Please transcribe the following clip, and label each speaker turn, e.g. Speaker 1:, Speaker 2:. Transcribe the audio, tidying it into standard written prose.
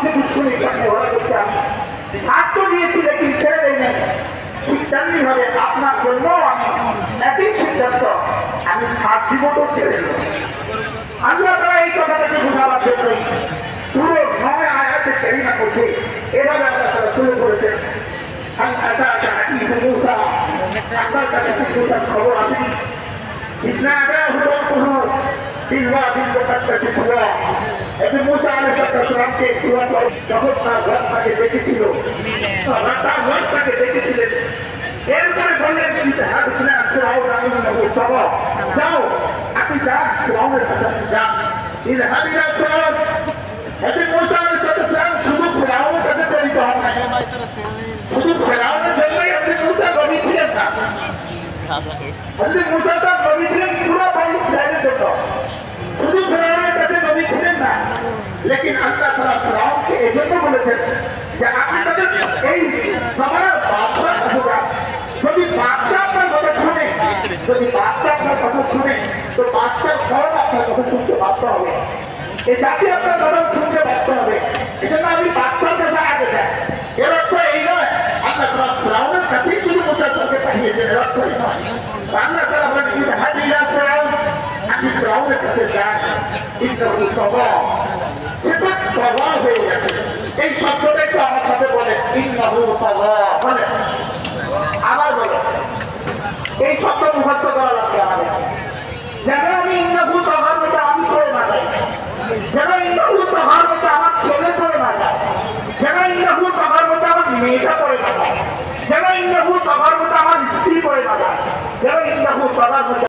Speaker 1: আমাকে দুশ্মনী কাছে ওরা করতে আমি ছাড় তো দিয়েছি, লেকিন ছেড়ে দেয় নাই। ঠিক তেমনি ভাবে আপনার জন্য আমি একই সিদ্ধান্ত, আমি ছাড় দিব তো ছেড়ে দেব। আল্লাহ তারা এই কথাটাকে বোঝাবার জন্যই পুরো 9 আয়াতে কারিমা করছে, এভাবে আল্লাহ তারা শুরু করেছেন। আপনার কাছে কিছুটার খবর আসেনি? যখন তার ঘর তাকে দেখেছিল, তার ঘর তাকে দেখেছিলেন, এরপরে বললেন যাও, আপনি যান ফিরআউনের কাছে, যান। শুধু ফিরআউনের কাছে প্রেরিত হন নাই, শুধু ফিরআউনের জন্যই আপনি মুসা নবী ছিলেন না। হযরত মুসা তো নবী ছিলেন পুরো বনি ইসরাইলের জন্য, শুধু ফিরআউনের কাছে নবী ছিলেন না। লেকিন আল্লাহ তাআলা ফিরআউনকে এজন্য বলেছেন যে আপনি তাদের এই সবার বাদশাহ হবেন। যদি বাদশাহ আপনার কথা শুনে, যদি বাদশাহ আপনার কথা শুনে, তো বাদশার সব আপনার কথা শুনতে বাধ্য হবে, এই জাতি আপনার কথা শুনতে বাধ্য হবে। এই জন্য আমি বাদশার কাছে আগে যাই। এর অর্থ এই নয় আল্লাহ তাআলা ফিরআউনের কাছেই শুধু মুসাকে পাঠিয়েছেন, এর অর্থ এই নয়। আল্লাহ তাআলা বলেন ইযহাবিলা ফিরআউন, আপনি ফিরআউনের কাছে যান, ইন্নাহু তাগা, সেটা তাগা হয়ে গেছে। এই শব্দটা একটু আমার সাথে বলেন, ইন্নাহু তাগা বলেন, আবার বলেন। এই শব্দ মুখস্থ করা লাগবে আমাদের, যেন আমি ইন্নাহু তাগার মধ্যে আমি করে না যাই, যেন ইন্নাহু তাগার মধ্যে আমার ছেলে করে না যায়, যেন ইন্নাহু তাগার মধ্যে আমার মেয়েটা করে না যায়, যেন ইন্নাহু তাগার মধ্যে আমার স্ত্রী করে না যায়, যেন ইন্নাহু তাগার মধ্যে